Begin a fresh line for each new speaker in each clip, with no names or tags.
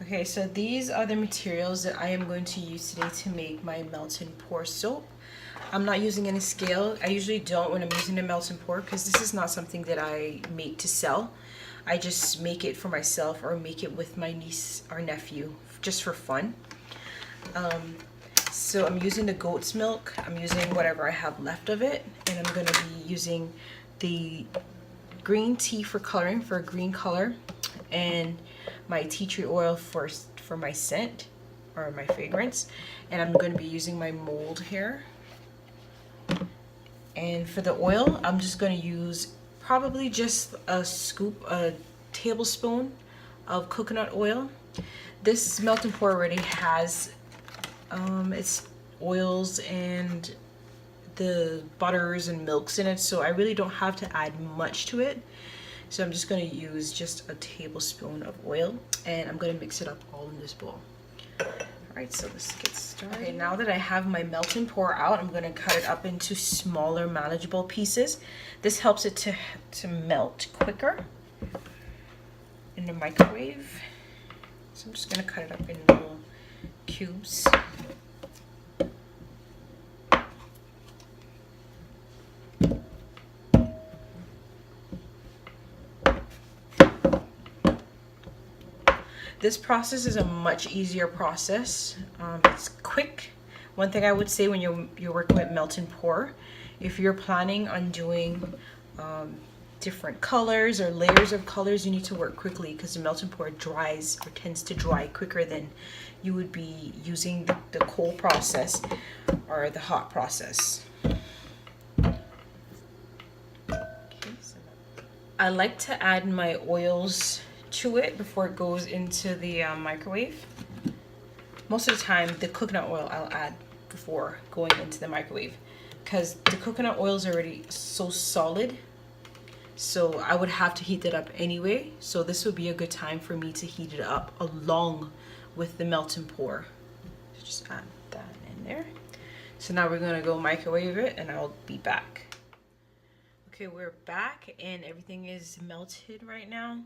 Okay, so these are the materials that I am going to use today to make my melt and pour soap. I'm not using any scale. I usually don't when I'm using the melt and pour because this is not something that I make to sell. I just make it for myself or make it with my niece or nephew just for fun. So I'm using the goat's milk. I'm using whatever I have left of it, and I'm going to be using the green tea for coloring, for a green color, and my tea tree oil for my scent or my fragrance. And I'm going to be using my mold here. And for the oil, I'm just going to use probably just a tablespoon of coconut oil. This melt and pour already has its oils and the butters and milks in it, so I really don't have to add much to it. So I'm just going to use just a tablespoon of oil, and I'm going to mix it up all in this bowl. Alright, so let's get started. Okay, now that I have my melt and pour out, I'm going to cut it up into smaller, manageable pieces. This helps it to melt quicker in the microwave. So I'm just going to cut it up in little cubes. This process is a much easier process. It's quick. One thing I would say when you're working with melt and pour, if you're planning on doing different colors or layers of colors, you need to work quickly because the melt and pour dries or tends to dry quicker than you would be using the cold process or the hot process. I like to add my oils to it before it goes into the microwave. Most of the time the coconut oil I'll add before going into the microwave because the coconut oil is already so solid, so I would have to heat it up anyway. So this would be a good time for me to heat it up along with the melt and pour. So just add that in there. So now we're gonna go microwave it and I'll be back. Okay, we're back and everything is melted right now.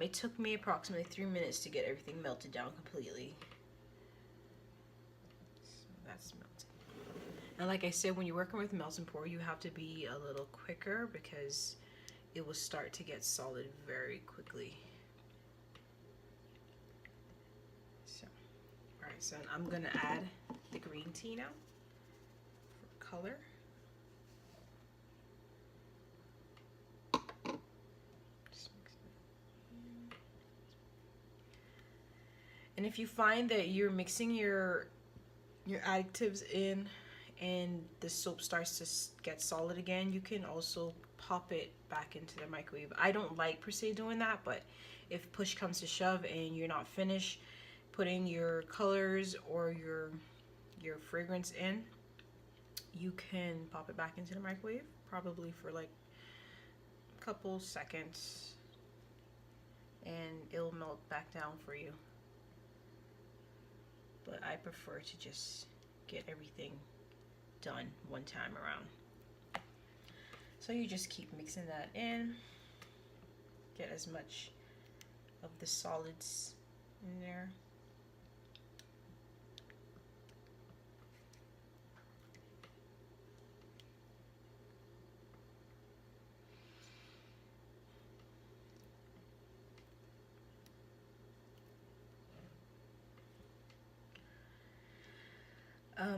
It took me approximately 3 minutes to get everything melted down completely. So that's melted. And like I said, when you're working with melt and pour, you have to be a little quicker because it will start to get solid very quickly. So, all right, so I'm gonna add the green tea now for color. And if you find that you're mixing your additives in and the soap starts to get solid again, you can also pop it back into the microwave. I don't like per se doing that, but if push comes to shove and you're not finished putting your colors or your fragrance in, you can pop it back into the microwave, probably for like a couple seconds, and it'll melt back down for you. But I prefer to just get everything done one time around. So you just keep mixing that in, get as much of the solids in there.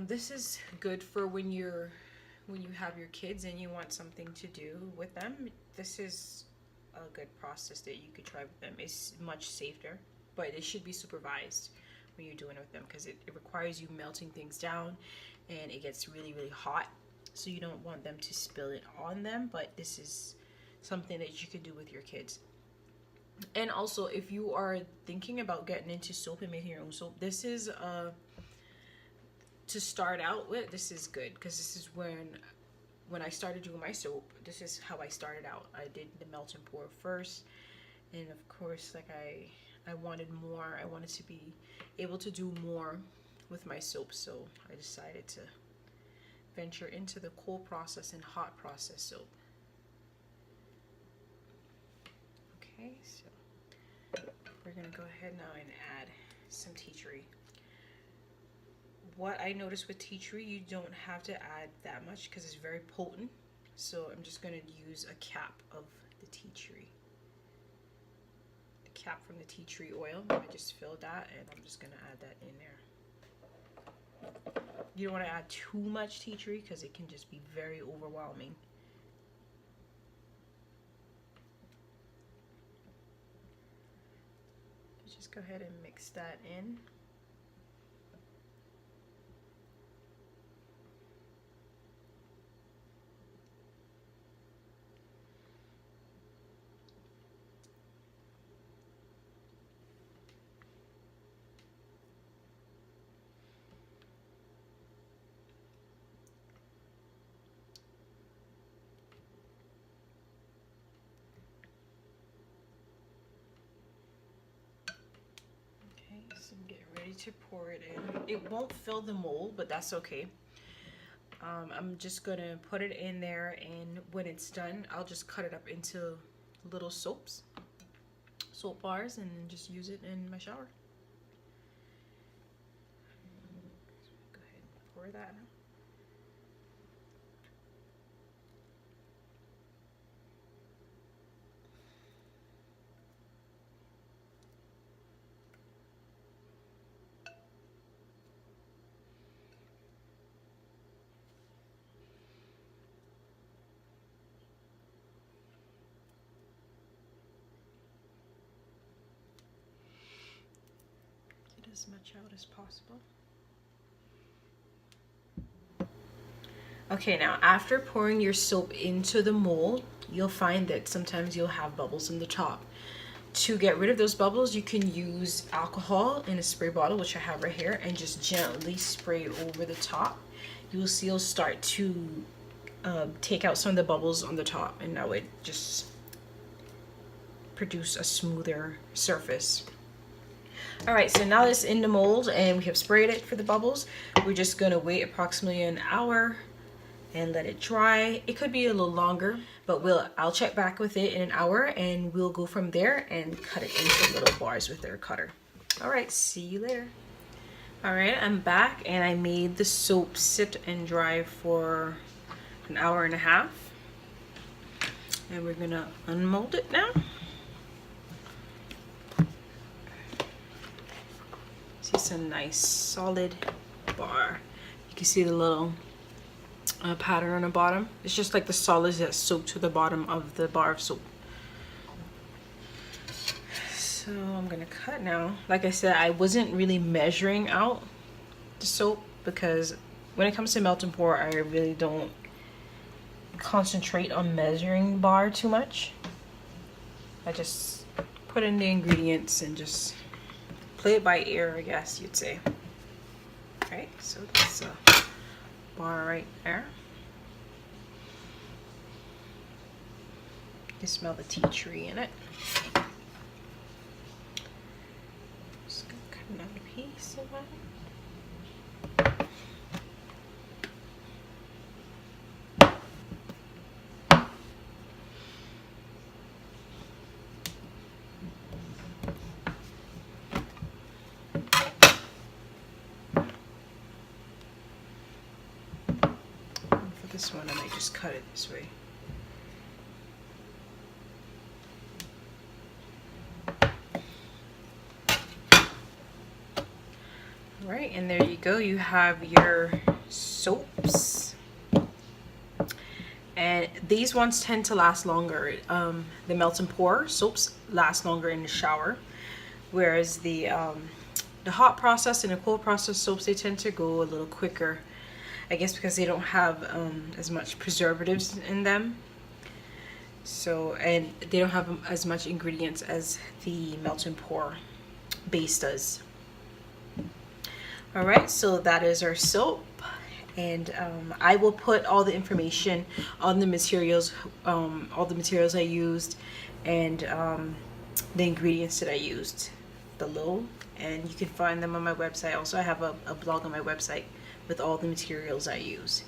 This is good for when you have your kids and you want something to do with them. This is a good process that you could try with them. It's much safer, but it should be supervised when you're doing it with them because it requires you melting things down and it gets really, really hot. So you don't want them to spill it on them, but this is something that you can do with your kids. And also, if you are thinking about getting into soap and making your own soap, this is to start out with. This is good because this is when I started doing my soap. This is how I started out. I did the melt and pour first, and of course, like I wanted more. I wanted to be able to do more with my soap, so I decided to venture into the cold process and hot process soap. Okay, so we're gonna go ahead now and add some tea tree. What I noticed with tea tree, you don't have to add that much because it's very potent. So I'm just gonna use a cap of the tea tree. The cap from the tea tree oil. I just filled that and I'm just gonna add that in there. You don't want to add too much tea tree because it can just be very overwhelming. Just go ahead and mix that in. So I'm getting ready to pour it in. It won't fill the mold, but that's okay. I'm just gonna put it in there, and when it's done, I'll just cut it up into little soap bars, and just use it in my shower. Go ahead and pour that out. As much out as possible. Okay, now after pouring your soap into the mold, you'll find that sometimes you'll have bubbles in the top. To get rid of those bubbles, you can use alcohol in a spray bottle, which I have right here, and just gently spray it over the top. You will see it'll start to take out some of the bubbles on the top, and that would just produce a smoother surface. All right, so now it's in the mold and we have sprayed it for the bubbles. We're just gonna wait approximately an hour and let it dry. It could be a little longer, but I'll check back with it in an hour and we'll go from there and cut it into little bars with our cutter. All right, see you later. All right, I'm back and I made the soap sit and dry for an hour and a half. And we're gonna unmold it now. It's a nice solid bar. You can see the little pattern on the bottom. It's just like the solids that soak to the bottom of the bar of soap. So I'm gonna cut now. Like I said, I wasn't really measuring out the soap because when it comes to melt and pour, I really don't concentrate on measuring bar too much. I just put in the ingredients and just play it by ear, I guess you'd say. Right, so that's a bar right there. You can smell the tea tree in it. Just gonna cut another piece of that. This one I might just cut it this way. All right, and there you go. You have your soaps. And these ones tend to last longer. The melt and pour soaps last longer in the shower, whereas the hot process and the cold process soaps, they tend to go a little quicker. I guess because they don't have as much preservatives in them. So, and they don't have as much ingredients as the melt and pour base does. All right, so that is our soap. And I will put all the information on the materials, all the materials I used, and the ingredients that I used below. And you can find them on my website. Also, I have a blog on my website with all the materials I use.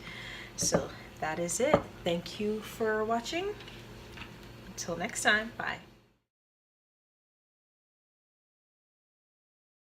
So that is it. Thank you for watching. Until next time, bye.